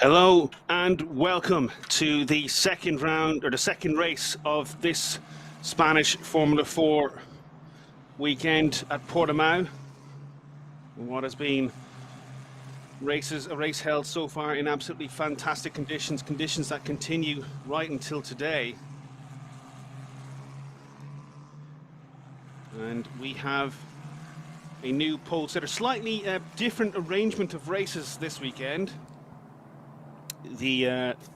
Hello and welcome to the second round, or the second race of this Spanish Formula 4 weekend at Portimao. What has been a race held so far in absolutely fantastic conditions that continue right until today. And we have a new pole setter, slightly different arrangement of races this weekend.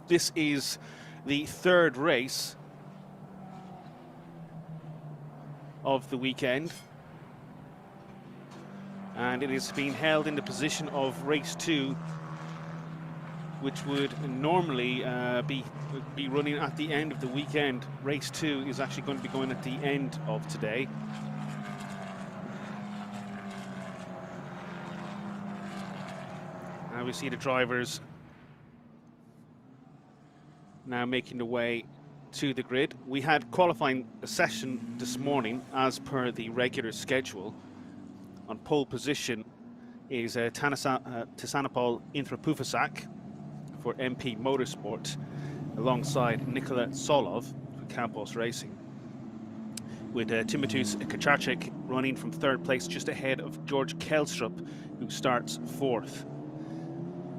This is the third race of the weekend, and it is being held in the position of race 2, which would normally be running at the end of the weekend. Race 2 is actually going to be going at the end of today. Now we see the drivers now making the way to the grid. We had qualifying session this morning as per the schedule. On pole position is Tisanopol Intrapufasak for MP Motorsport, alongside Nikola Solov for Campos Racing, with Timotheus Kacharczyk running from third place, just ahead of George Kelstrup, who starts fourth.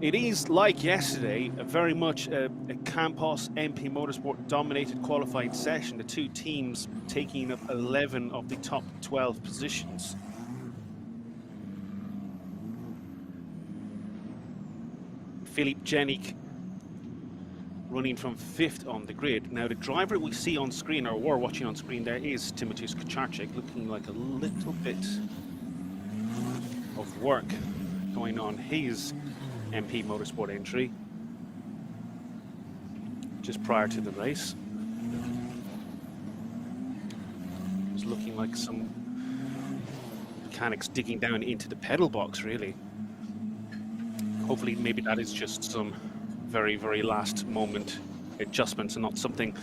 It is, like yesterday, very much a Campos MP Motorsport dominated qualifying session, the two teams taking up 11 of the top 12 positions. Filip Jenik running from 5th on the grid. Now the driver we see on screen, or we're watching on screen there, is Timotheus Kacharczyk, looking like a little bit of work going on his MP Motorsport entry just prior to the race. It was looking like some mechanics digging down into the pedal box, really. Hopefully maybe that is just some very, very last moment adjustments and not something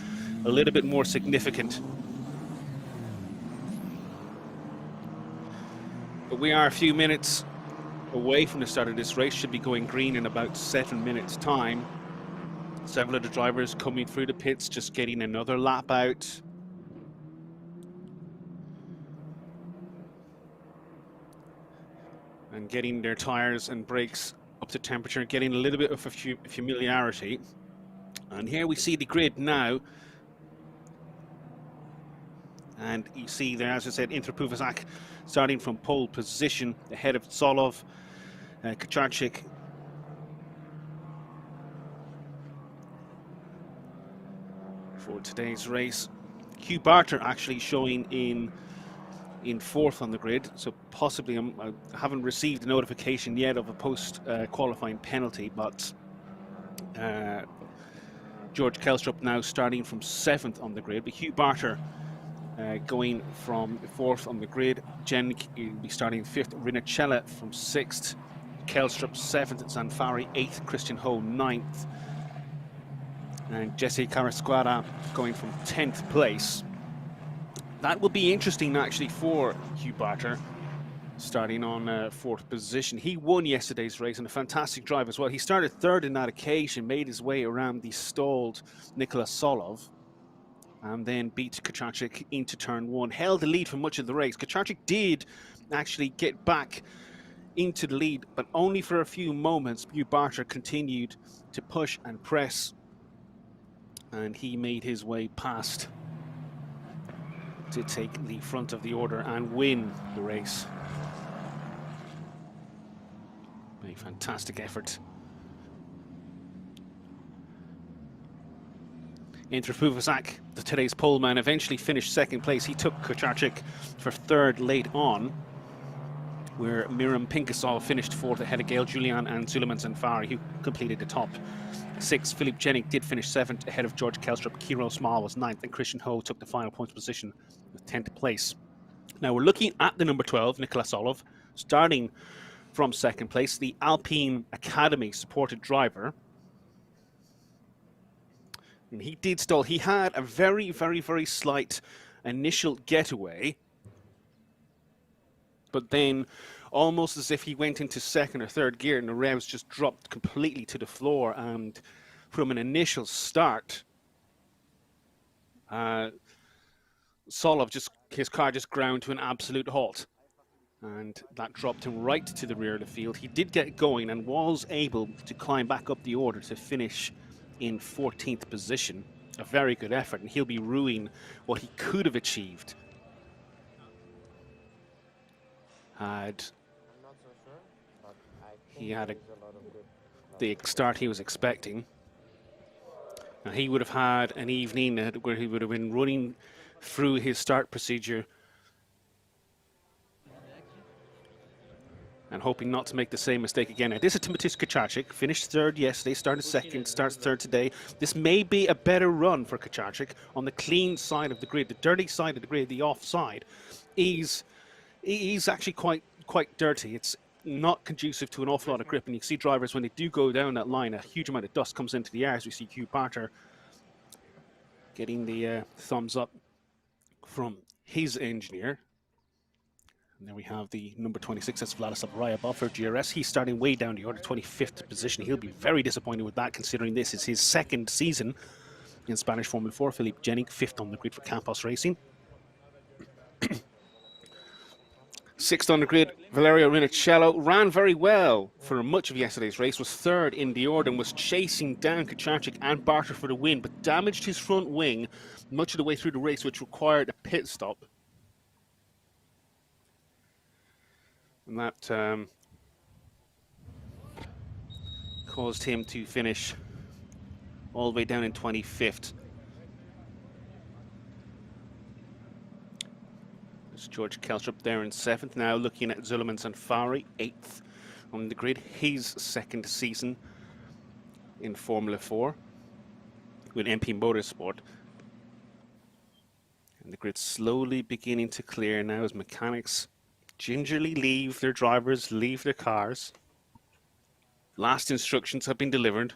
a little bit more significant. But we are a few minutes away from the start of this race, should be going green in about 7 minutes time. Several of the drivers coming through the pits, just getting another lap out. And getting their tires and brakes up to temperature, getting a little bit of familiarity. And here we see the grid now. And you see there, as I said, Intrapufasak starting from pole position ahead of Solov. Kacharczyk for today's race. Hugh Barter actually showing in 4th on the grid, so possibly I haven't received a notification yet of a post qualifying penalty, but George Kelstrup now starting from 7th on the grid, but Hugh Barter going from 4th on the grid. Jenik will be starting 5th, Rinacella from 6th, Kelstrup 7th, Zanfari 8th, Christian Ho 9th, and Jesse Carrasquara going from 10th place. That will be interesting actually for Hugh Barter, starting on 4th position. He won yesterday's race and a fantastic drive as well. He started 3rd in that occasion, made his way around the stalled Nikola Solov, and then beat Kacharczyk into turn 1, held the lead for much of the race. Kacharczyk did actually get back into the lead, but only for a few moments. Hugh Barter continued to push and press, and he made his way past to take the front of the order and win the race. A fantastic effort. Intrapufasak, today's pole man, eventually finished 2nd place. He took Kacharczyk for 3rd late on, where Miram Pinkasov finished 4th ahead of Gail Julian and Suleiman Zanfari, who completed the top 6. Filip Jenik did finish 7th ahead of George Kelstrup. Kiro Small was 9th, and Christian Ho took the final points position with 10th place. Now we're looking at the number 12, Nikola Solov, starting from 2nd place, the Alpine Academy supported driver. And he did stall. He had a very, very, very slight initial getaway, but then almost as if he went into second or third gear and the revs just dropped completely to the floor. And from an initial start, Solov his car just ground to an absolute halt. And that dropped him right to the rear of the field. He did get going and was able to climb back up the order to finish in 14th position. A very good effort, and he'll be ruining what he could have achieved had he had the start he was expecting. Now, he would have had an evening where he would have been running through his start procedure and hoping not to make the same mistake again. Now, this is Timotej Kacarczyk, finished third yesterday, started second, starts third today. This may be a better run for Kacarczyk on the clean side of the grid, the dirty side of the grid, the offside. He's actually quite dirty. It's not conducive to an awful lot of grip, and you see drivers when they do go down that line, a huge amount of dust comes into the air. As we see Hugh Barter getting the thumbs up from his engineer. And there we have the number 26, that's Vladislav Ryabov for GRS. He's starting way down the order, 25th position. He'll be very disappointed with that, considering this is his second season in Spanish Formula 4. Philippe Jenning, 5th on the grid for Campos Racing. 6th on the grid, Valerio Rinicello ran very well for much of yesterday's race, was 3rd in the order and was chasing down Kacarczyk and Barter for the win, but damaged his front wing much of the way through the race, which required a pit stop. And that caused him to finish all the way down in 25th. There's George Kelstrup there in 7th. Now looking at Zulaiman Zanfari, 8th on the grid. His second season in Formula 4 with MP Motorsport. And the grid slowly beginning to clear now as mechanics gingerly leave their drivers, leave their cars. Last instructions have been delivered.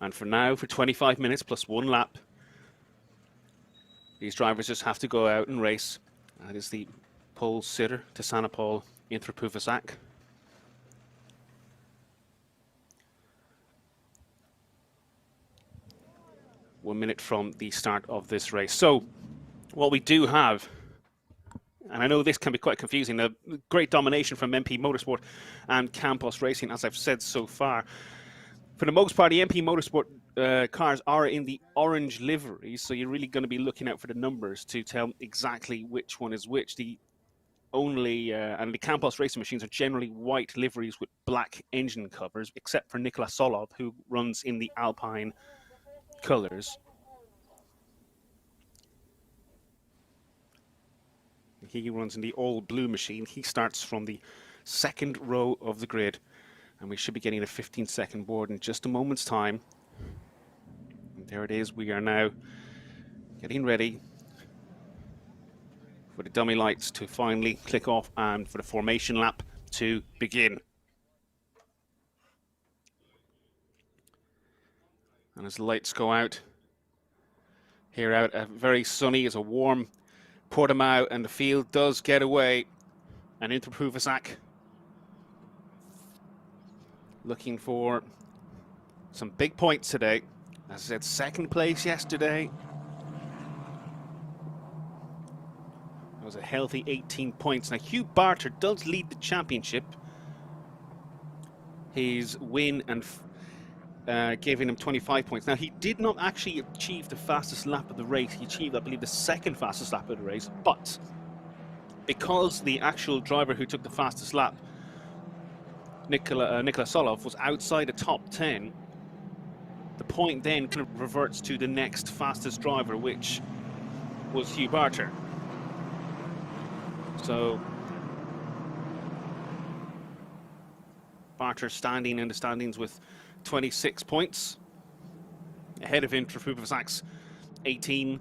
And for now, for 25 minutes plus 1 lap, these drivers just have to go out and race. That is the pole sitter, Tisanapol Inthrapuvasak. One minute from the start of this race. So, what we do have, and I know this can be quite confusing, a great domination from MP Motorsport and Campos Racing, as I've said so far. For the most part, the MP Motorsport cars are in the orange livery, so you're really going to be looking out for the numbers to tell exactly which one is which. The Campos Racing machines are generally white liveries with black engine covers, except for Nikola Solov, who runs in the Alpine colours. He runs in the all-blue machine. He starts from the 2nd row of the grid, and we should be getting a 15-second board in just a moment's time. And there it is. We are now getting ready for the dummy lights to finally click off and for the formation lap to begin. And as the lights go out, here out, very sunny, it's a warm Portimao, and the field does get away. And Inthrapuvasak looking for some big points today. As I said, 2nd place yesterday. That was a healthy 18 points. Now, Hugh Barter does lead the championship. His win and giving him 25 points. Now, he did not actually achieve the fastest lap of the race. He achieved, I believe, the 2nd fastest lap of the race. But because the actual driver who took the fastest lap, Nikola Solov, was outside the top 10, the point then kind of reverts to the next fastest driver, which was Hugh Barter. So Barter standing in the standings with 26 points, ahead of Inthrapuvasak 18,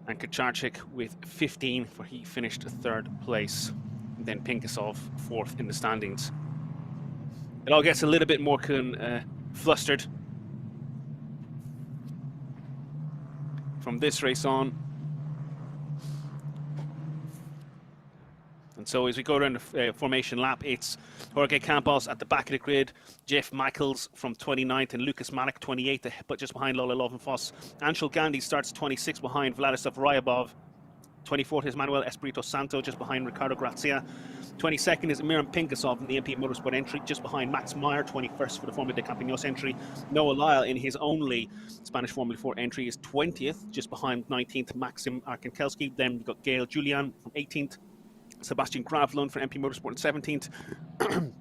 and Kacarczyk with 15, where he finished 3rd place. And then Pinkasov 4th in the standings. It all gets a little bit more flustered from this race on. And So as we go around the formation lap, it's Jorge Campos at the back of the grid, Jeff Michaels from 29th, and Lucas Malik 28th, but just behind Lola Lovenfoss. Anshul Gandhi starts 26th behind Vladislav Ryabov. 24th is Manuel Espirito Santo, just behind Ricardo Grazia. 22nd is Miran Pinkasov in the MP Motorsport entry, just behind Max Meyer. 21st for the Formula de Campinos entry. Noah Lyle in his only Spanish Formula 4 entry is 20th, just behind 19th Maxim Arkankelski. Then we've got Gail Julian from 18th. Sebastian Gravlund for MP Motorsport 17th.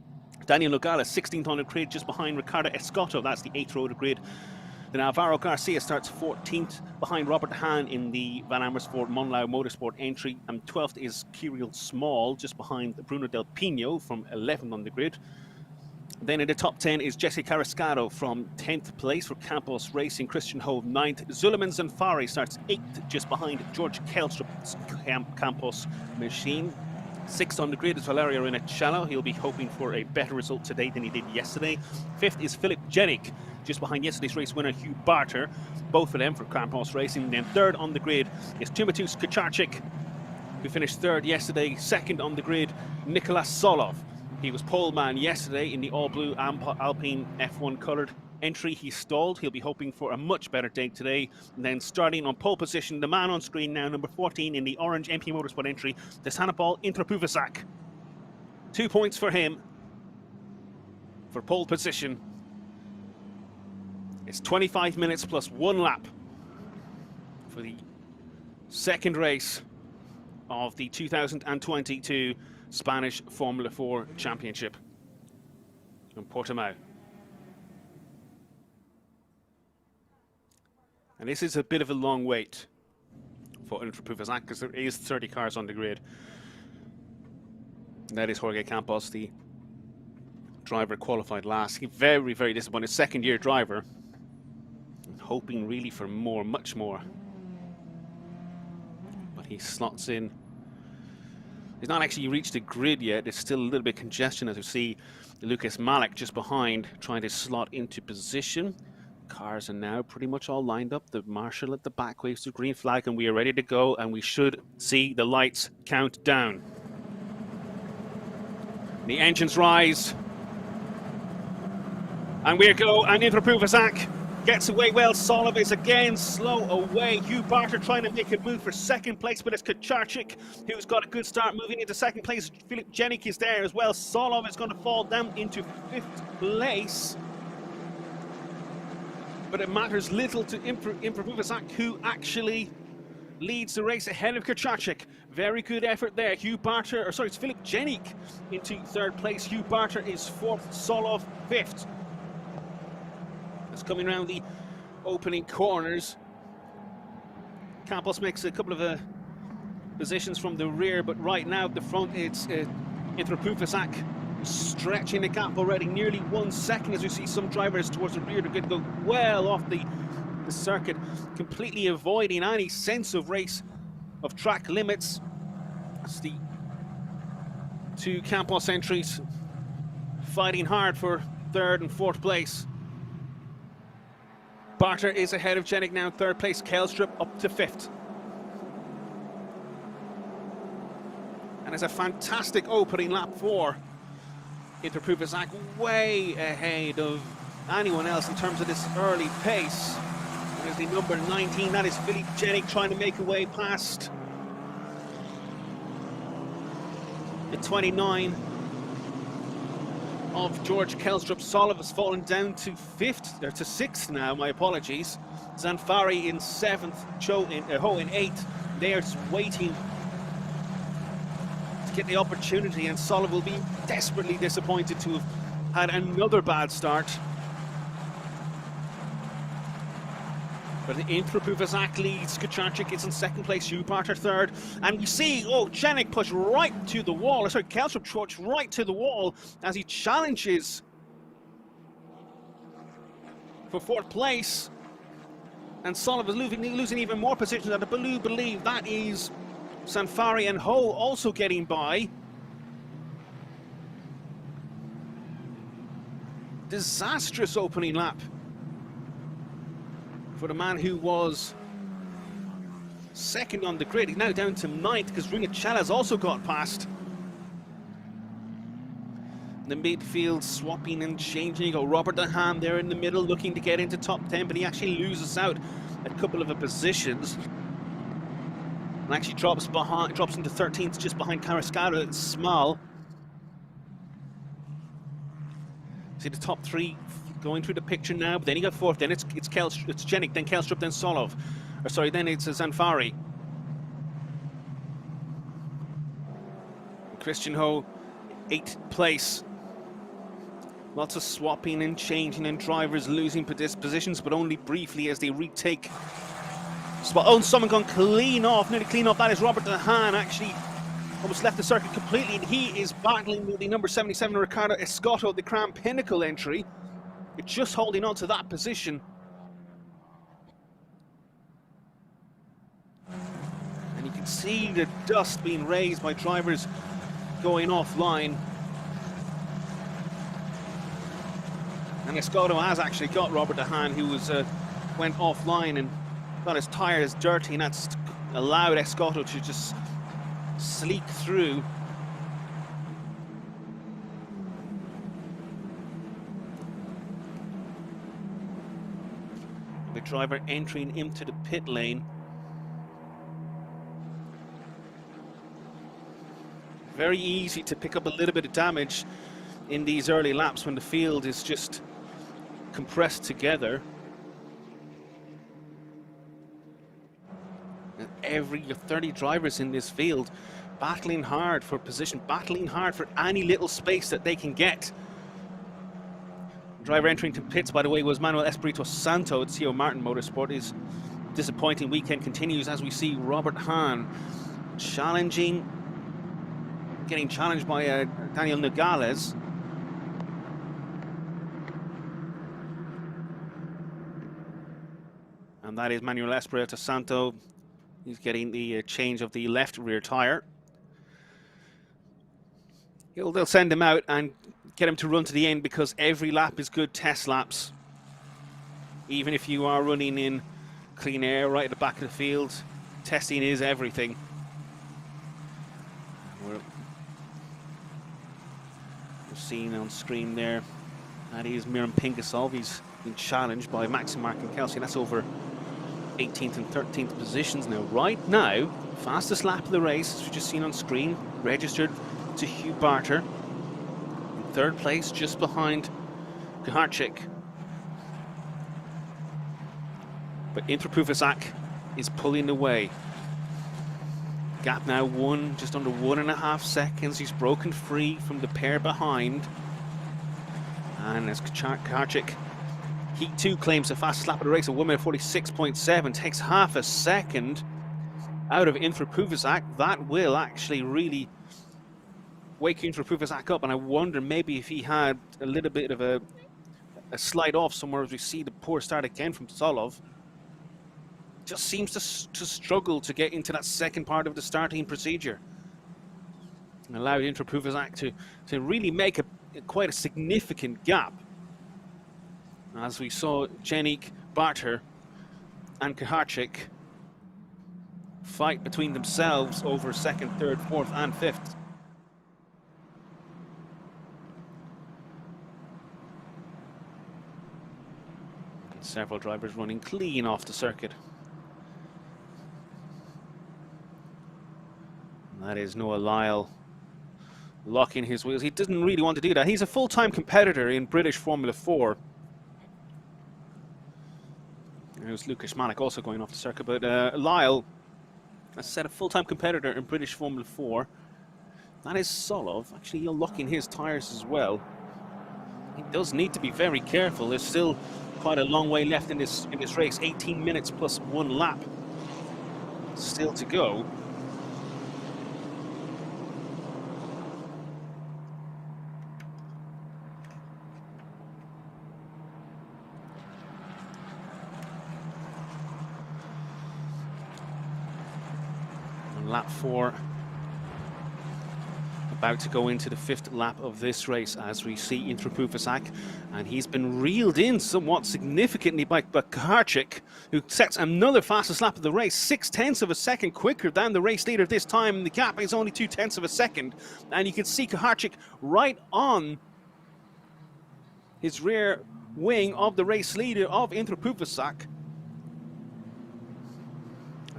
Daniel Nogales 16th on the grid, just behind Ricardo Escotto. That's the 8th row of the grid. Then Alvaro Garcia starts 14th behind Robert Hahn in the Van Amersfoort Monlau Motorsport entry. And 12th is Kirill Small, just behind Bruno Del Pino from 11th on the grid. Then in the top 10 is Jesse Carrascado from 10th place for Campos Racing. Christian Hove 9th. Zuleman Zanfari starts 8th, just behind George Kelstrup's Campos machine. 6th on the grid is Valerio Rinicello. He'll be hoping for a better result today than he did yesterday. 5th is Philip Jenick, just behind yesterday's race winner Hugh Barter. Both of them for Campos Racing. Then 3rd on the grid is Timotheus Kucharczyk, who finished 3rd yesterday. 2nd on the grid, Nicolas Solov. He was pole man yesterday in the all-blue Alpine F1 coloured entry. He stalled. He'll be hoping for a much better day today. And then starting on pole position, the man on screen now, number 14 in the orange MP Motorsport entry, Desanapol Intrapuvasak. 2 points for him for pole position. It's 25 minutes plus 1 lap for the second race of the 2022 Spanish Formula 4 Championship in Portimao. And this is a bit of a long wait for Intrapuvasak because there is 30 cars on the grid. And that is Jorge Campos, the driver qualified last. He very, very disappointed. Second-year driver. Hoping really for more, much more. But he slots in. He's not actually reached the grid yet. There's still a little bit of congestion as we see Lucas Malik just behind trying to slot into position. Cars are now pretty much all lined up. The marshal at the back waves the green flag and we are ready to go, and we should see the lights count down. The engines rise. And we go, and Intrapuvasak gets away well. Solov is again slow away. Hugh Barter trying to make a move for second place, but it's Kucharczyk who's got a good start moving into second place. Philip Jenick is there as well. Solov is going to fall down into 5th place. But it matters little to Intrapuvasak, who actually leads the race ahead of Kucharczyk. Very good effort there. Hugh Barter, or sorry, it's Philip Jenick into 3rd place. Hugh Barter is 4th, Solov 5th. It's coming around the opening corners. Campos makes a couple of positions from the rear, but right now at the front it's Intrapuvasak stretching the gap already, nearly 1 second as we see some drivers towards the rear. They're going to go well off the circuit, completely avoiding any sense of race, of track limits. It's the 2 Campos entries fighting hard for 3rd and 4th place. Barter is ahead of Jenick now, 3rd place. Kelstrup up to 5th. And it's a fantastic opening lap for Intrapuvasak, way ahead of anyone else in terms of this early pace. There's the number 19, that is Philip Jenick trying to make a way past the 29 of George Kelstrup. Solov has fallen down to 5th, or to 6th now, my apologies. Zanfari in 7th, Ho in 8th. They're waiting to get the opportunity, and Solov will be desperately disappointed to have had another bad start. But Intrapuvasak leads. Kucharczyk is in 2nd place. Hugh Barter 3rd. And we see, Jenick pushed right to the wall. Sorry, Kelstrup pushed right to the wall as he challenges for 4th place. And Solov is losing even more positions. And I believe that is Zanfari and Ho also getting by. Disastrous opening lap for the man who was 2nd on the grid. He's now down to 9th because Rinicello has also got past. The midfield swapping and changing. You got Robert De Haan there in the middle looking to get into top 10, but he actually loses out a couple of positions. And actually drops into 13th just behind Carrasquillo. It's small. See the top three going through the picture now, but then you got fourth, then it's Jenik, then Kelstrup, then Solov. Or sorry, then it's Zanfari. Christian Ho, 8th place. Lots of swapping and changing and drivers losing positions, but only briefly as they retake spot. Oh, and someone gone clean off, nearly clean off. That is Robert De Haan, actually almost left the circuit completely, and he is battling with the number 77, Ricardo Escoto, the Crown Pinnacle entry. It's just holding on to that position. And you can see the dust being raised by drivers going offline. And Escoto has actually got Robert De Haan, who went offline and got his tyres dirty, and that's allowed Escoto to just sleek through. The driver entering into the pit lane. Very easy to pick up a little bit of damage in these early laps when the field is just compressed together. And every 30 drivers in this field battling hard for position, battling hard for any little space that they can get. Driver entering to pits, by the way, was Manuel Espirito Santo at CO Martin Motorsport. His disappointing weekend continues as we see Robert Haan getting challenged by Daniel Nogales. And that is Manuel Espirito Santo. He's getting the change of the left rear tire. They'll send him out and get him to run to the end, because every lap is good test laps. Even if you are running in clean air right at the back of the field, testing is everything. We're seeing on screen there, that is Miran Pingasov. He's been challenged by Maxim Martin-Kelsey. That's over 18th and 13th positions now. Right now, fastest lap of the race, as we've just seen on screen, registered to Hugh Barter. In third place, just behind Kuharczyk. But Intrapuvacak is pulling away. Gap now just under 1.5 seconds. He's broken free from the pair behind. And as Kuharczyk, Heat 2 claims the fastest lap of the race, a 1:46.7, takes half a second out of Intrapuvacak. That will actually really wake Intrapuvacak up, and I wonder maybe if he had a little bit of a slide off somewhere, as we see the poor start again from Solov. Just seems to struggle to get into that second part of the starting procedure. And allowed Intrapuvacak to really make quite a significant gap. As we saw Jenik, Barter and Kuharczyk fight between themselves over second, third, fourth and fifth. And several drivers running clean off the circuit. And that is Noah Lyle locking his wheels. He doesn't really want to do that. He's a full-time competitor in British Formula 4. There's Lucas Manek also going off the circuit, but Lyle, as I said, a full-time competitor in British Formula 4. That is Solov. Actually, he'll lock in his tyres as well. He does need to be very careful. There's still quite a long way left in this race. 18 minutes plus 1 lap still to go. Lap 4, about to go into the 5th lap of this race, as we see Intrapuvacak, and he's been reeled in somewhat significantly by Kuharczyk, who sets another fastest lap of the race, 0.6 of a second quicker than the race leader this time. The gap is only 0.2 of a second, and you can see Kuharczyk right on his rear wing of the race leader of Inter-Puvasak,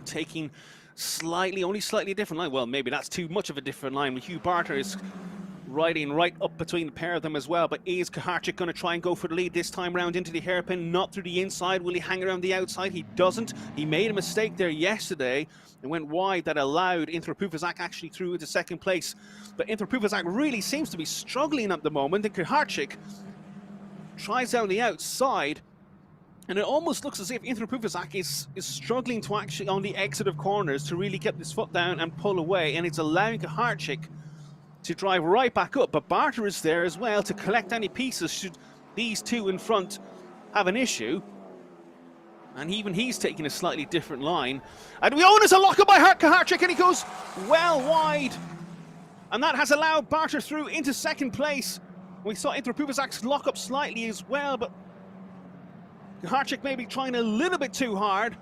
taking only slightly different line. Well, maybe that's too much of a different line. Hugh Barter is riding right up between the pair of them as well. But is Kuharczyk going to try and go for the lead this time round into the hairpin? Not through the inside. Will he hang around the outside? He doesn't. He made a mistake there yesterday and went wide. That allowed Inter-Puvasak actually through into second place. But Inter-Puvasak really seems to be struggling at the moment. And Kuharczyk tries down the outside. And it almost looks as if Inter-Puvasak is struggling to actually, on the exit of corners, to really get this foot down and pull away. And it's allowing Kuharczyk to drive right back up. But Barter is there as well to collect any pieces should these two in front have an issue. And even he's taking a slightly different line. And we own us a lock-up by Kuharczyk, and he goes well wide. And that has allowed Barter through into second place. We saw Inter-Puvasak's lock up slightly as well, but Kuharczyk maybe trying a little bit too hard.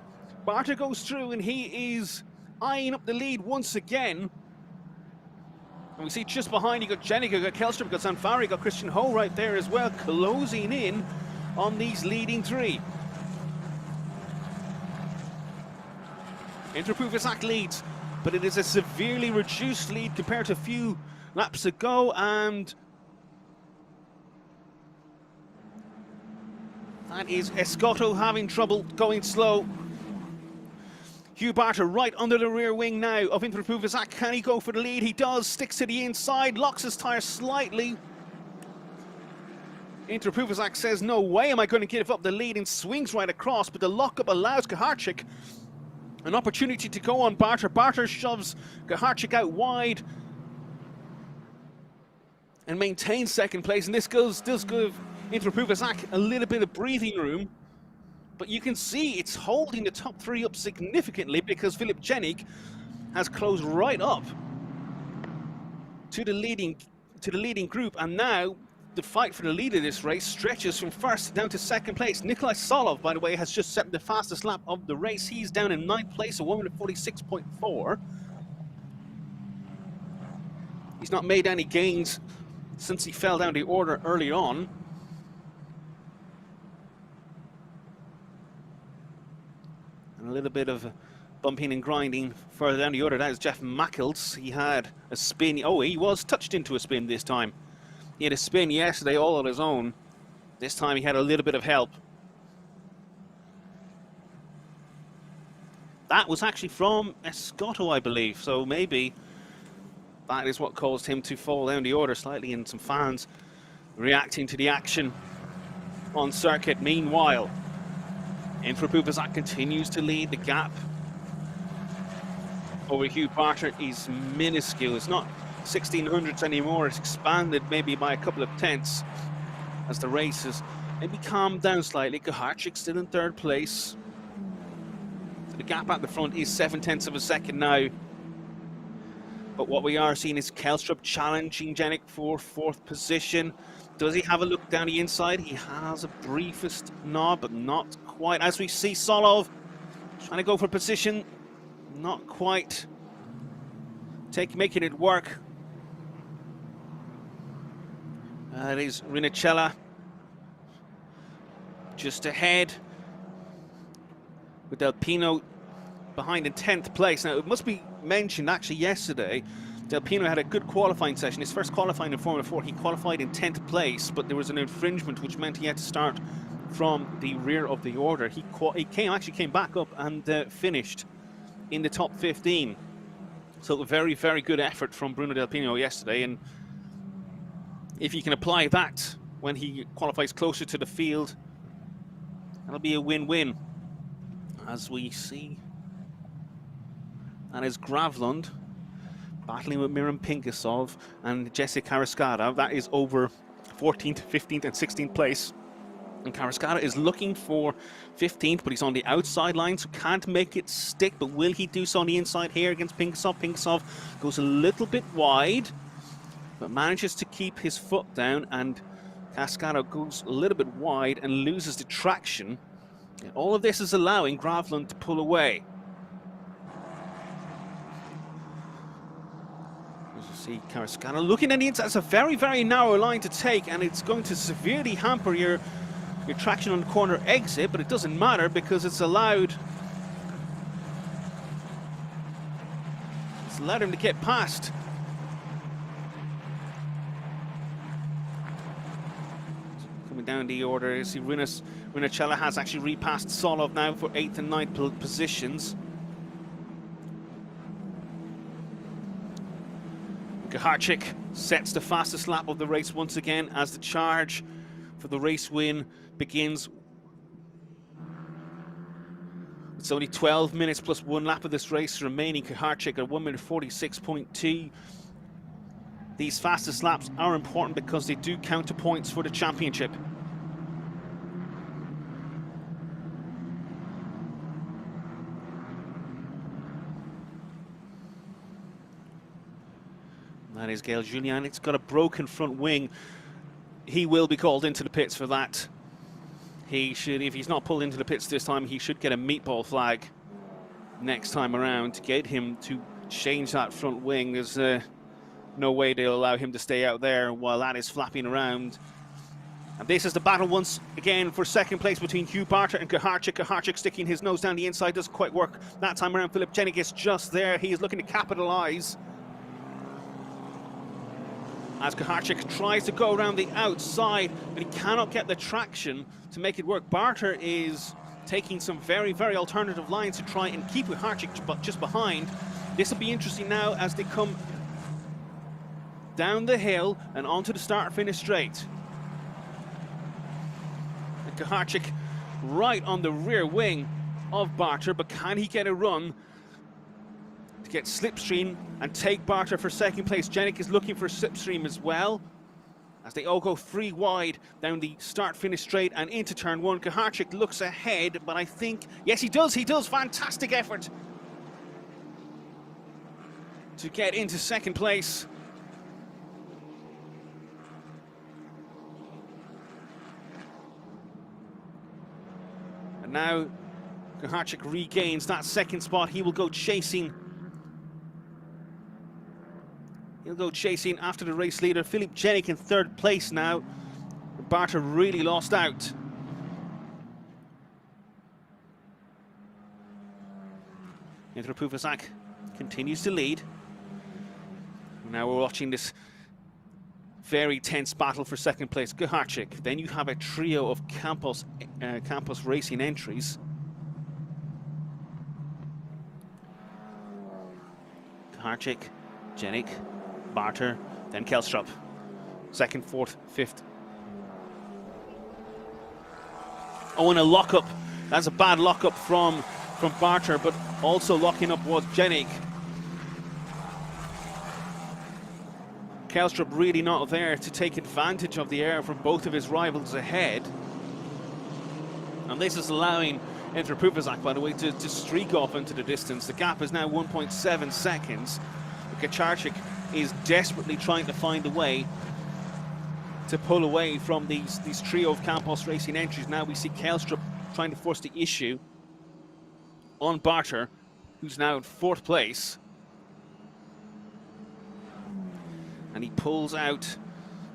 Barter goes through and he is eyeing up the lead once again. And we see just behind, you got Jenik, you got Kelstrup, you got Zanfari, you got Christian Ho right there as well, closing in on these leading three. Inter-Puvasak leads, but it is a severely reduced lead compared to a few laps ago, and that is Escotto having trouble going slow. Hugh Barter right under the rear wing now of Inter-Puvasak. Can he go for the lead? He does. Sticks to the inside, locks his tyre slightly. Inter-Puvasak says, no way am I going to give up the lead, and swings right across, but the lockup allows Kuharczyk an opportunity to go on Barter. Barter shoves Kuharczyk out wide and maintains second place, and this does give Inter-Puvasak a little bit of breathing room. But you can see it's holding the top three up significantly, because Philip Jenik has closed right up to the leading group, and now the fight for the lead of this race stretches from first down to second place. Nikolai Solov, by the way, has just set the fastest lap of the race. He's down in 9th place, a 1:46.4. He's not made any gains since he fell down the order early on. A little bit of bumping and grinding further down the order. That is Jeff Mackles. He had a spin. Oh, he was touched into a spin this time. He had a spin yesterday all on his own. This time he had a little bit of help. That was actually from Escotto, I believe. So maybe that is what caused him to fall down the order slightly, and some fans reacting to the action on circuit. Meanwhile, Inter-Puvasak continues to lead. The gap over Hugh Barter is minuscule. It's not 1600s anymore. It's expanded maybe by a couple of tenths as the race has maybe calmed down slightly. Kuharczyk still in third place. So the gap at the front is 7/10 of a second now. But what we are seeing is Kelstrup challenging Jenik for fourth position. Does he have a look down the inside? He has a briefest nod, but not quite. As we see Solov trying to go for position, not quite making it work. That is Rinicella just ahead, with Del Pino behind in 10th place. Now, it must be mentioned, actually, yesterday, Del Pino had a good qualifying session. His first qualifying in Formula 4, he qualified in 10th place, but there was an infringement which meant he had to start from the rear of the order. He actually came back up and finished in the top 15. So a very, very good effort from Bruno Del Pino yesterday, and if you can apply that when he qualifies closer to the field, that'll be a win-win. As we see, that is Gravlund battling with Miran Pinkasov and Jesse Carrascada. That is over 14th, 15th and 16th place. And Carrascada is looking for 15th, but he's on the outside line, so can't make it stick. But will he do so on the inside here against Pinkasov? Pinkasov goes a little bit wide, but manages to keep his foot down, and Carrascada goes a little bit wide and loses the traction. And all of this is allowing Gravlund to pull away. See Carrascano looking at the inside. It's a very, very narrow line to take, and it's going to severely hamper your traction on the corner exit, but it doesn't matter because it's allowed him to get past. Coming down the order, you see Rinacella has actually repassed Solov now for 8th and 9th positions. Kuharczyk sets the fastest lap of the race once again as the charge for the race win begins. It's only 12 minutes plus 1 lap of this race remaining. Kuharczyk at 1 minute 46.2. These fastest laps are important because they do count to points for the championship. That is Gail Julian. It's got a broken front wing. He will be called into the pits for that. He should, if he's not pulled into the pits this time, he should get a meatball flag next time around to get him to change that front wing. There's no way they'll allow him to stay out there while that is flapping around. And this is the battle once again for second place between Hugh Barter and Kuharczyk. Kuharczyk sticking his nose down the inside, doesn't quite work that time around. Filip Jenik is just there. He is looking to capitalize as Kuharczyk tries to go around the outside, but he cannot get the traction to make it work. Barter is taking some very, very alternative lines to try and keep Kuharczyk just behind. This will be interesting now as they come down the hill and onto the start-finish straight. And Kuharczyk right on the rear wing of Barter, but can he get a run to get slipstream and take Barter for second place? Jenik is looking for slipstream as well as they all go 3 wide down the start-finish straight and into turn 1. Kuharczyk looks ahead, but I think, yes, he does, fantastic effort to get into second place. And now Kuharczyk regains that second spot. He will go chasing. He'll go chasing after the race leader, Filip Jenik, in third place now. Barter really lost out. Puvacek continues to lead. Now we're watching this very tense battle for second place. Kuharczyk. Then you have a trio of Campos Racing entries. Kuharczyk, Jenik, Barter, then Kelstrup. Second, fourth, fifth. Oh, and a lockup. That's a bad lockup from Barter, but also locking up was Jenik. Kelstrup really not there to take advantage of the air from both of his rivals ahead. And this is allowing Puvacek, by the way, to streak off into the distance. The gap is now 1.7 seconds. Kuharczyk is desperately trying to find a way to pull away from these trio of Campos Racing entries. Now we see Kelstrup trying to force the issue on Barter, who's now in fourth place. And he pulls out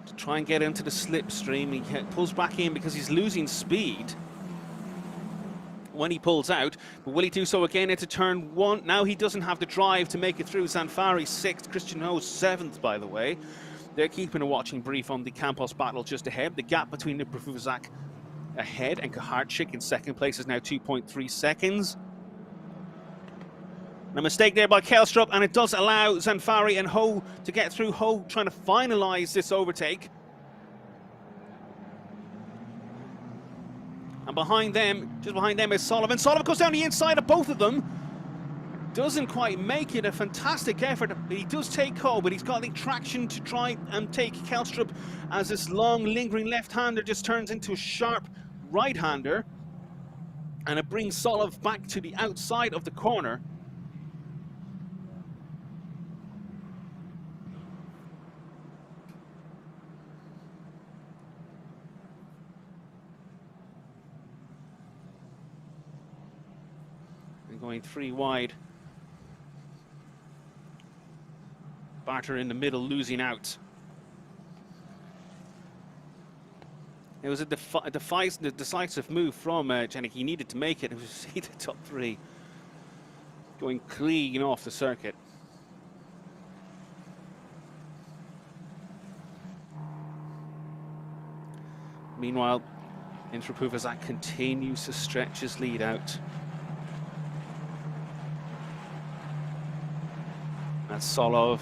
to try and get into the slipstream. He pulls back in because he's losing speed when he pulls out, but will he do so again into turn 1? Now he doesn't have the drive to make it through. Zanfari 6th, Christian Ho 7th, by the way. They're keeping a watching brief on the Campos battle just ahead. The gap between Puvacek ahead and Kuharczyk in second place is now 2.3 seconds. A mistake there by Kelstrup, and it does allow Zanfari and Ho to get through. Ho trying to finalize this overtake. And behind them, just behind them is Sullivan. Sullivan goes down the inside of both of them. Doesn't quite make it. A fantastic effort. He does take Ho, but he's got the traction to try and take Kelstrup as this long, lingering left-hander just turns into a sharp right-hander. And it brings Sullivan back to the outside of the corner. Going 3 wide. Barter in the middle, losing out. It was a decisive move from Janik. He needed to make it. It was the top three going clean off the circuit. Meanwhile, Intrapuvazak continues to stretch his lead out. That's Solov,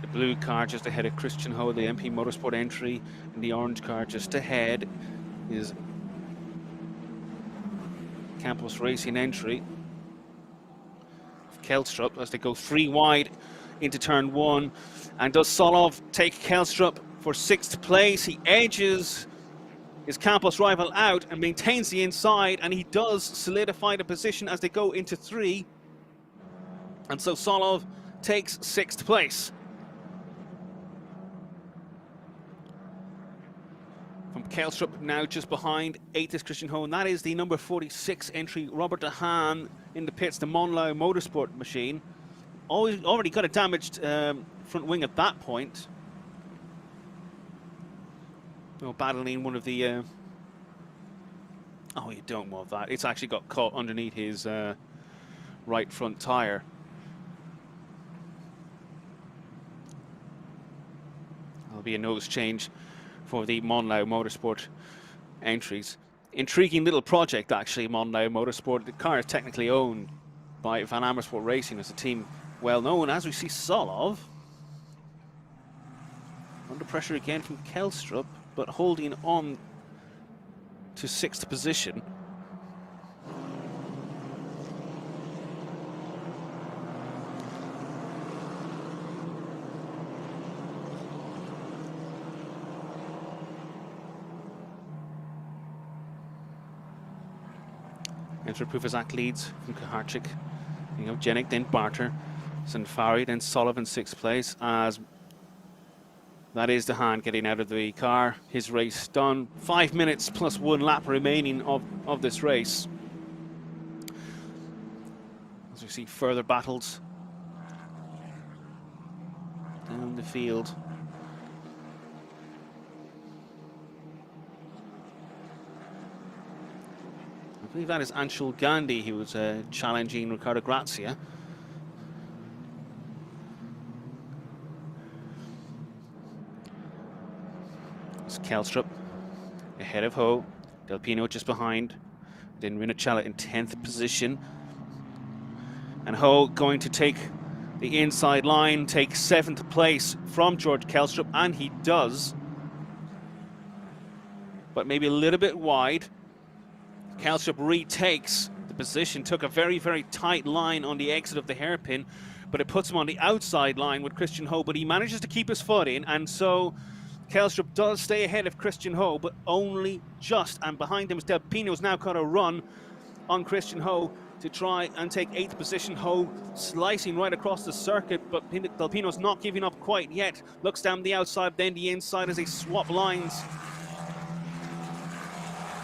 the blue car just ahead of Christian Ho, the MP Motorsport entry, and the orange car just ahead is Campos Racing entry. Kelstrup as they go 3 wide into turn 1. And does Solov take Kelstrup for 6th place? He edges his Campos rival out and maintains the inside, and he does solidify the position as they go into 3. And so Solov takes 6th place. From Kelstrup now just behind, 8th is Christian Ho, and that is the number 46 entry, Robert De Haan, in the pits, the Monlau Motorsport machine. Already got a damaged front wing at that point. Oh, battling one of the... oh, you don't want that. It's actually got caught underneath his right front tyre. There'll be a nose change for the Monlau Motorsport entries. Intriguing little project, actually, Monlau Motorsport. The car is technically owned by Van Amersfoort Racing as a team well known. As we see Solov under pressure again from Kelstrup, but holding on to 6th position. Intrapuvazak leads from Kaharchik. You know, Jenik, then Barter, Sanfari, then Sullivan 6th place, as that is De Haan getting out of the car. His race done. 5 minutes plus 1 lap remaining of this race. As we see further battles down the field. I believe that is Anshul Gandhi who was challenging Riccardo Grazia. It's Kelstrup ahead of Ho, Del Pino just behind, then Rinacella in 10th position. And Ho going to take the inside line, take 7th place from George Kelstrup, and he does. But maybe a little bit wide. Kelstrup retakes the position, took a very, very tight line on the exit of the hairpin, but it puts him on the outside line with Christian Ho, but he manages to keep his foot in, and so Kelstrup does stay ahead of Christian Ho, but only just, and behind him is Del Pino's now got a run on Christian Ho to try and take 8th position. Ho slicing right across the circuit, but Del Pino's not giving up quite yet. Looks down the outside, then the inside as they swap lines.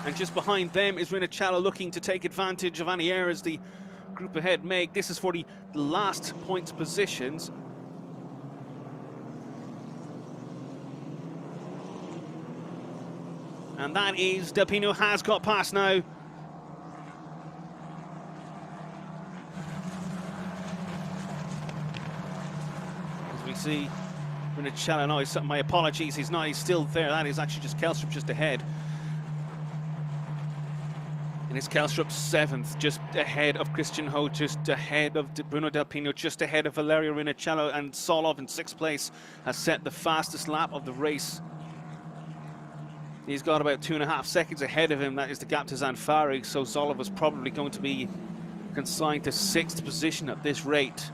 And just behind them is Rinacella looking to take advantage of any errors the group ahead make. This is for the last points positions. And that is, Del Pino has got past now. As we see Rinacella now, my apologies, he's still there. That is actually just Kelstrup just ahead. And it's Kelstrup 7th, just ahead of Christian Ho, just ahead of Bruno Del Pino, just ahead of Valerio Rinacella, and Solov in 6th place has set the fastest lap of the race. He's got about 2.5 seconds ahead of him. That is the gap to Zanfari, so Solov was probably going to be consigned to 6th position at this rate.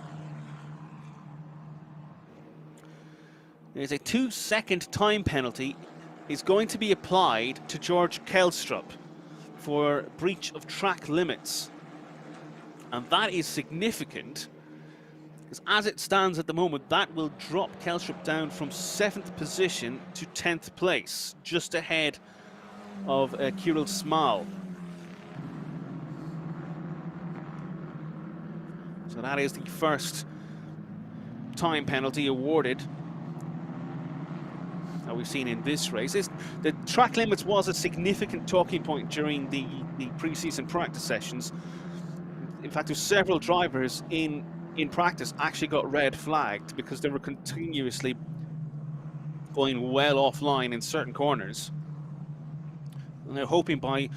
There's a 2-second time penalty is going to be applied to George Kelstrup for breach of track limits, and that is significant because as it stands at the moment, that will drop Kelstrup down from 7th position to 10th place, just ahead of Kirill Smal. So that is the first time penalty awarded that we've seen in this race. The track limits was a significant talking point during the pre-season practice sessions. In fact, there's several drivers in practice actually got red flagged because they were continuously going well offline in certain corners. And they're hoping by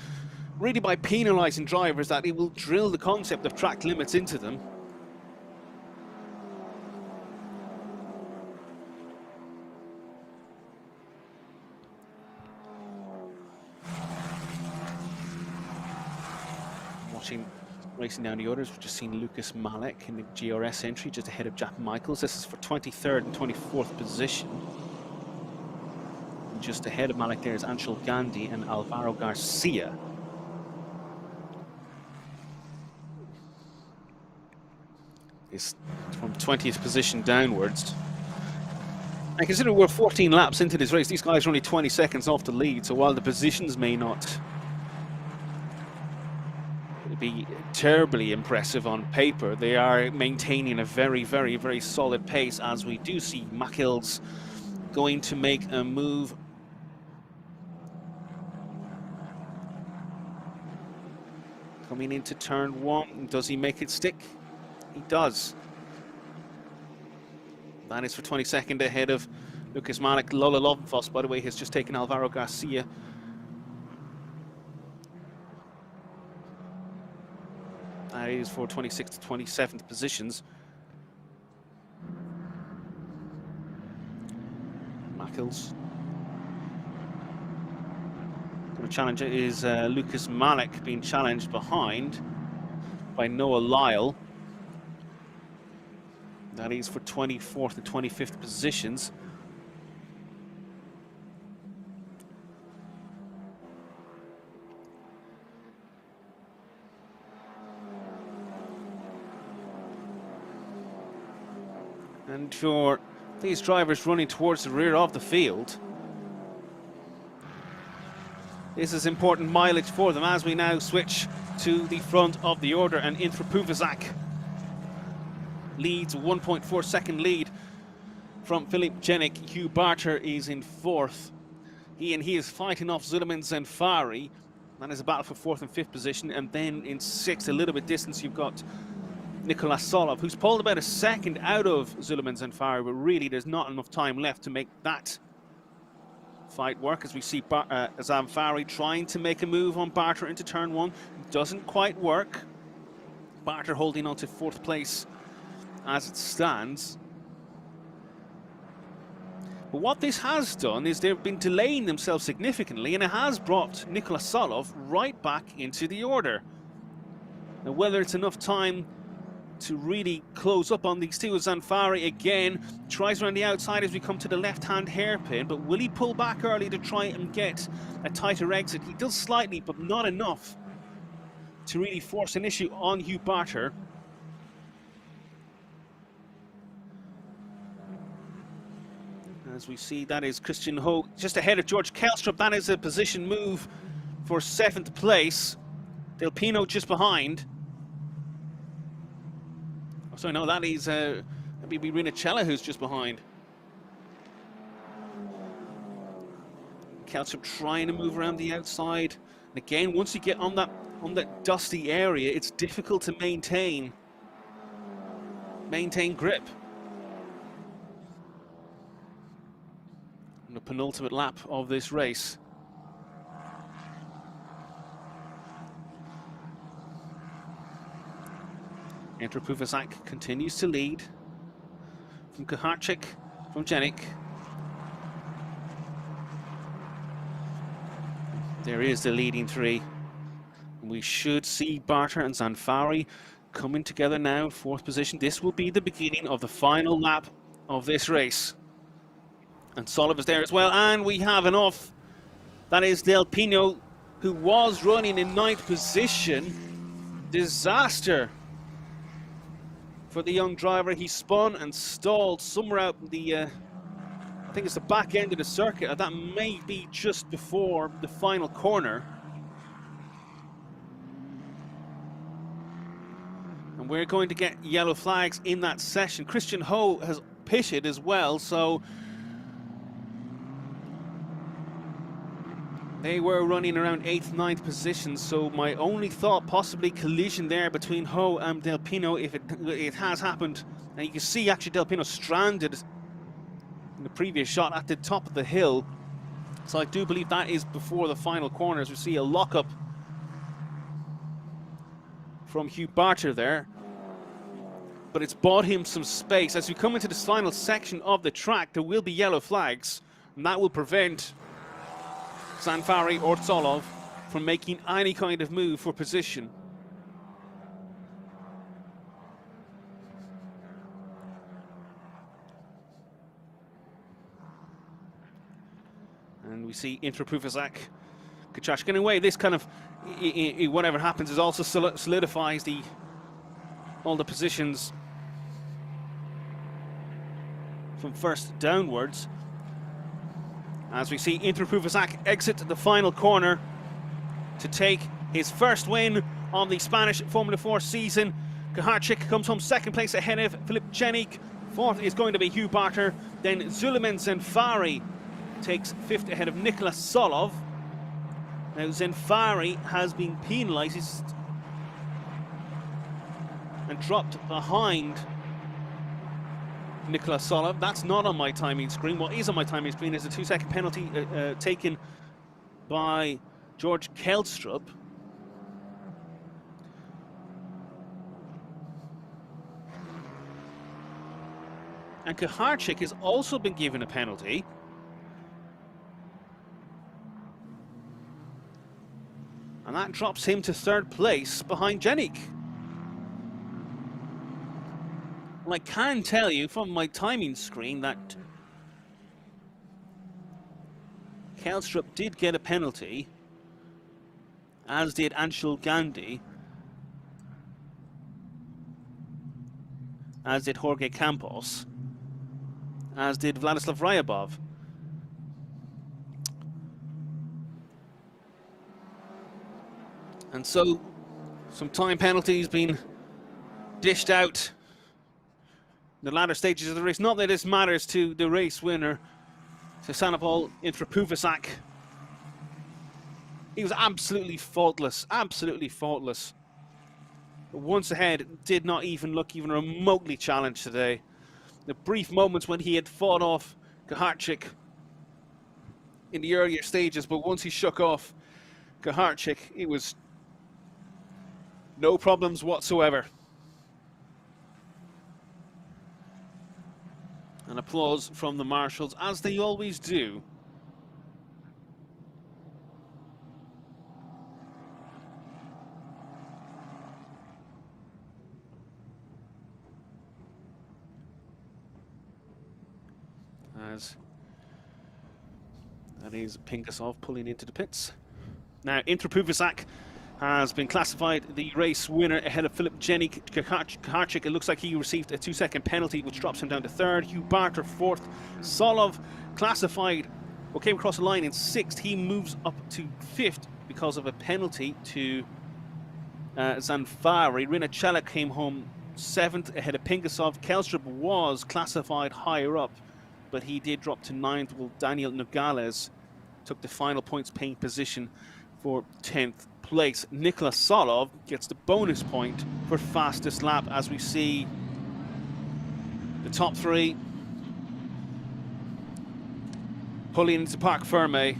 penalising drivers that it will drill the concept of track limits into them. Racing down the orders, we've just seen Lucas Malek in the GRS entry, just ahead of Jack Michaels. This is for 23rd and 24th position. And just ahead of Malek there is Anshul Gandhi and Alvaro Garcia. It's from 20th position downwards. And considering we're 14 laps into this race, these guys are only 20 seconds off the lead, so while the positions may not be terribly impressive on paper, they are maintaining a very, very, very solid pace, as we do see Mackels going to make a move. Coming into turn one, does he make it stick? He does. That is for 22nd ahead of Lucas Malek. Lola Lovenfoss, by the way, has just taken Alvaro Garcia. That is for 26th to 27th positions. Mackels. The challenger is Lucas Malek, being challenged behind by Noah Lyle. That is for 24th and 25th positions. And for these drivers running towards the rear of the field, this is important mileage for them as we now switch to the front of the order, and Intra Puvazak leads, a 1.4 second lead from Philip Jenik. Hugh Barter is in fourth. He is fighting off Zulaiman Zanfari. That is a battle for fourth and fifth position. And then in sixth, a little bit distance, you've got Nicolas Solov, who's pulled about a second out of Zulaiman Zanfari, but really there's not enough time left to make that fight work, as we see Zanfari trying to make a move on Barter into turn one. Doesn't quite work. Barter holding on to fourth place as it stands. But what this has done is they've been delaying themselves significantly, and it has brought Nicolas Solov right back into the order. Now, whether it's enough time to really close up on these two, Zanfari again tries around the outside as we come to the left-hand hairpin, but will he pull back early to try and get a tighter exit? He does slightly, but not enough to really force an issue on Hugh Barter. As we see, that is Christian Ho just ahead of George Kelstrup. That is a position move for 7th place. Del Pino just behind. Oh, sorry, no, that is maybe Rinacella who's just behind. Kelstrup trying to move around the outside. And again, once you get on that dusty area, it's difficult to maintain grip. The penultimate lap of this race. Intra Puvazak continues to lead from Kuharczyk, from Jenik. There is the leading three. We should see Barter and Zanfari coming together now, 4th position. This will be the beginning of the final lap of this race. And Solov is there as well, and we have an off. That is Del Pino, who was running in 9th position. Disaster for the young driver. He spun and stalled somewhere out the, I think it's the back end of the circuit. That may be just before the final corner. And we're going to get yellow flags in that session. Christian Ho has pitted as well, so they were running around 8th, 9th positions, so my only thought, possibly collision there between Ho and Del Pino, if it has happened. And you can see actually Del Pino stranded in the previous shot at the top of the hill. So I do believe that is before the final corners. We see a lockup from Hugh Barter there. But it's bought him some space. As we come into the final section of the track, there will be yellow flags, and that will prevent Zanfari or Tsolov from making any kind of move for position. And we see Intrapufazak, Kachashkin. In a way, this kind of, whatever happens, is also solidifies all the positions from first downwards. As we see Intrapufazak exit the final corner to take his first win on the Spanish Formula 4 season. Kaharczyk comes home second place ahead of Filip Jenik. Fourth is going to be Hugh Barter. Then Zuleyman Zenfari takes fifth ahead of Nikola Solov. Now Zenfari has been penalised and dropped behind Nikola Solov. That's not on my timing screen. What is on my timing screen is a 2-second penalty taken by George Kelstrup. And Kaharczyk has also been given a penalty. And that drops him to third place behind Jenik. Well, I can tell you from my timing screen that Kelstrup did get a penalty, as did Anshul Gandhi, as did Jorge Campos, as did Vladislav Ryabov. And so, some time penalties being dished out in the latter stages of the race. Not that this matters to the race winner, to Sanapol Intrapufazak. He was absolutely faultless, absolutely faultless. But once ahead, did not even look even remotely challenged today. The brief moments when he had fought off Kaharczyk in the earlier stages, but once he shook off Kaharczyk, it was no problems whatsoever. And applause from the marshals, as they always do. As that is Pingasov pulling into the pits. Now, Intrapufazak has been classified the race winner ahead of Filip Jenik. Kaharczyk, it looks like he received a 2-second penalty, which drops him down to third. Hugh Barter fourth. Solov classified, or came across the line in sixth. He moves up to fifth because of a penalty to Zanfari. Rinachella came home seventh ahead of Pingasov. Kelstrup was classified higher up, but he did drop to ninth, while Daniel Nogales took the final points paying position for 10th place. Nikola Solov gets the bonus point for fastest lap, as we see the top three pulling into Parc Ferme.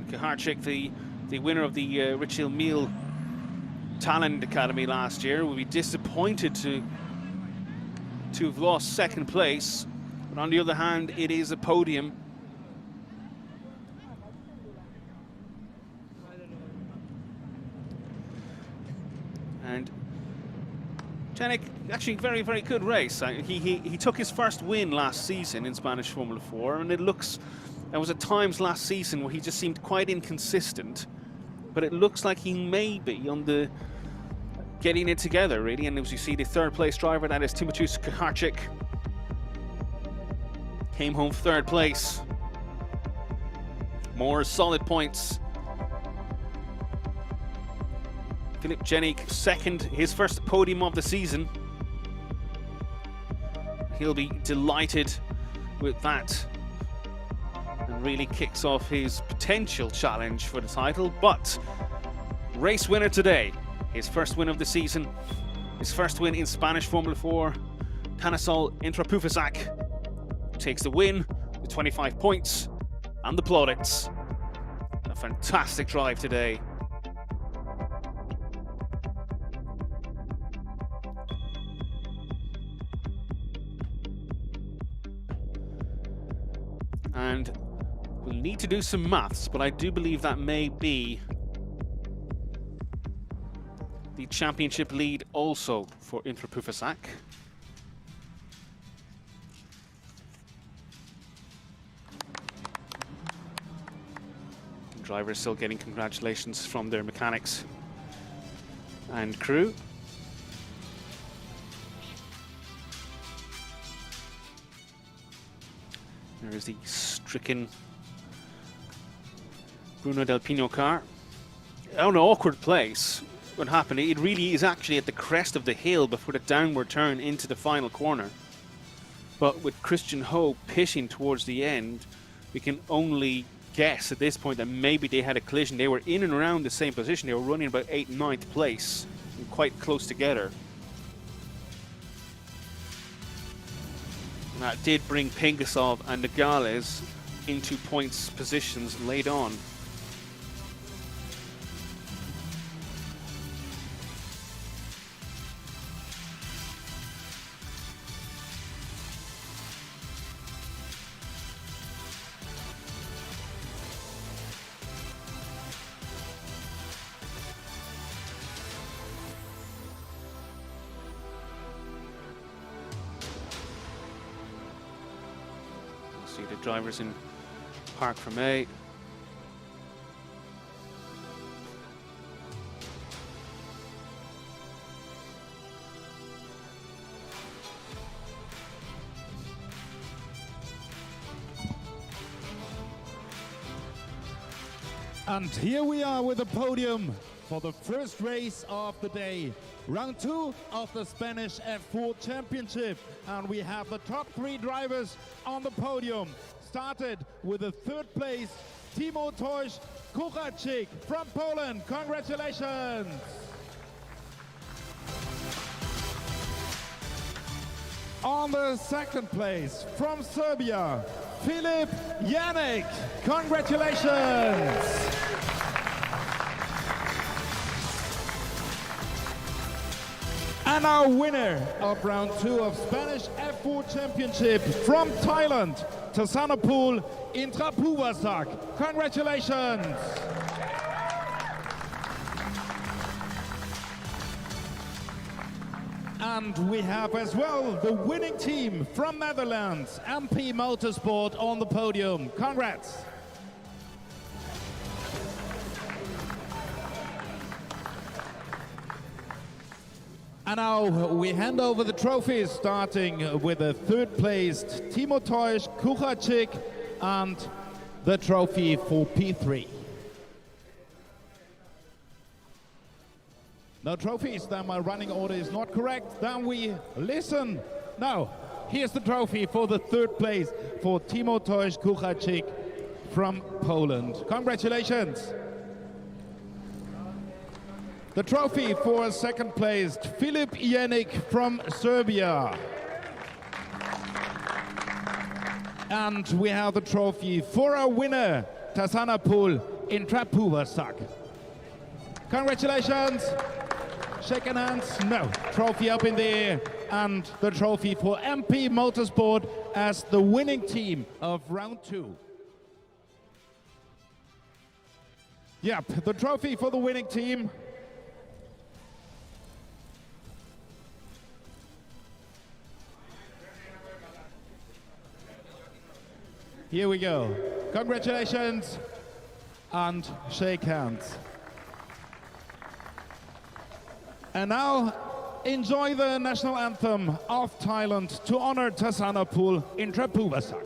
Kaharczyk, the winner of the Richelieu Mille Talent Academy last year, will be disappointed to have lost second place, but on the other hand, it is a podium. And Jenik, actually very, very good race. He took his first win last season in Spanish Formula 4, and there was at times last season where he just seemed quite inconsistent, but it looks like he may be on the getting it together, really. And as you see, the third place driver, that is Timotheus Kaharczyk, came home third place. More solid points. Filip Jenik second, his first podium of the season. He'll be delighted with that and really kicks off his potential challenge for the title. But race winner today, his first win of the season, his first win in Spanish Formula 4, Tanisol Intrapufasak takes the win with 25 points and the plaudits. A fantastic drive today. And we'll need to do some maths, but I do believe that may be the championship lead also for Intrapufasak. Drivers still getting congratulations from their mechanics and crew. There is the stricken Bruno Del Pino car. Oh, an awkward place. What happened? It really is actually at the crest of the hill before the downward turn into the final corner. But with Christian Ho pitching towards the end, we can only guess at this point that maybe they had a collision. They were in and around the same position. They were running about 8th and 9th place and quite close together. And that did bring Pengasov and Nogales into points positions late on. See the drivers in Park from A. And here we are with the podium for the first race of the day. Round 2 of the Spanish F4 Championship. And we have the top 3 drivers on the podium. Started with the 3rd place, Timoteusz Kuchacik from Poland. Congratulations! On the 2nd place, from Serbia, Filip Janik. Congratulations! And our winner of round 2 of Spanish F4 Championship from Thailand, Tasanapul Intrapuvasak. Congratulations! And we have as well the winning team from Netherlands, MP Motorsport, on the podium. Congrats! And now we hand over the trophies, starting with the 3rd placed Timoteusz Kuchacik and the trophy for P3. No trophies, then my running order is not correct. Then we listen. Now, here's the trophy for the 3rd place for Timoteusz Kuchacik from Poland. Congratulations. The trophy for 2nd placed Filip Janik from Serbia. And we have the trophy for our winner, Tasanapul Intrapuvasak. Congratulations. Shaking hands. No. Trophy up in the air. And the trophy for MP Motorsport as the winning team of round 2. Yep, the trophy for the winning team. Here we go. Congratulations and shake hands. And now enjoy the national anthem of Thailand to honor Tasanapul Intrapuvasak.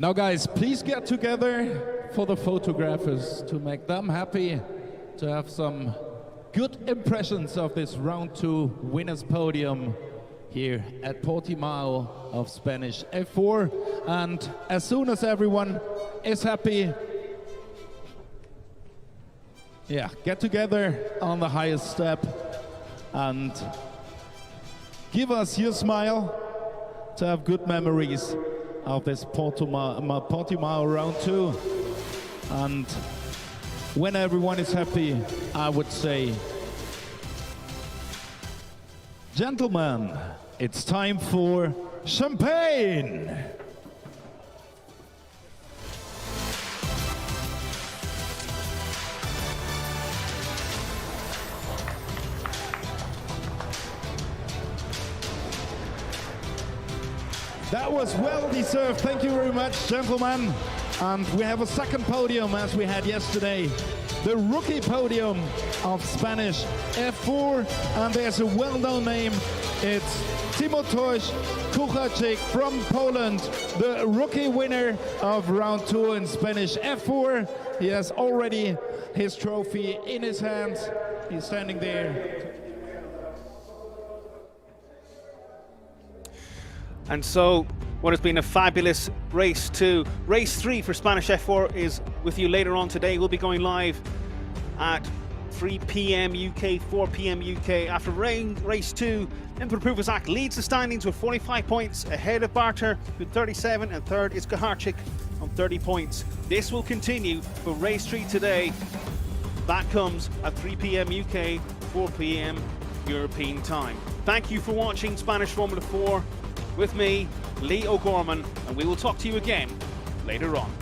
Now guys, please get together for the photographers to make them happy, to have some good impressions of this round 2 winners podium here at Portimao of Spanish F4. And as soon as everyone is happy, yeah, get together on the highest step and give us your smile to have good memories of this Portimao round 2. And when everyone is happy, I would say, gentlemen, it's time for champagne! That was well deserved. Thank you very much, gentlemen. And we have a second podium as we had yesterday. The rookie podium of Spanish F4. And there's a well-known name. It's Timoteusz Kucharczyk from Poland, the rookie winner of round 2 in Spanish F4. He has already his trophy in his hands. He's standing there. And so, what has been a fabulous race 2. Race 3 for Spanish F4 is with you later on today. We'll be going live at 3 p.m. UK, 4 p.m. UK. After race 2, Input Approvers Act leads the standings with 45 points, ahead of Barter with 37, and third is Kucharczyk on 30 points. This will continue for race 3 today. That comes at 3 p.m. UK, 4 p.m. European time. Thank you for watching Spanish Formula 4 with me, Lee O'Gorman, and we will talk to you again later on.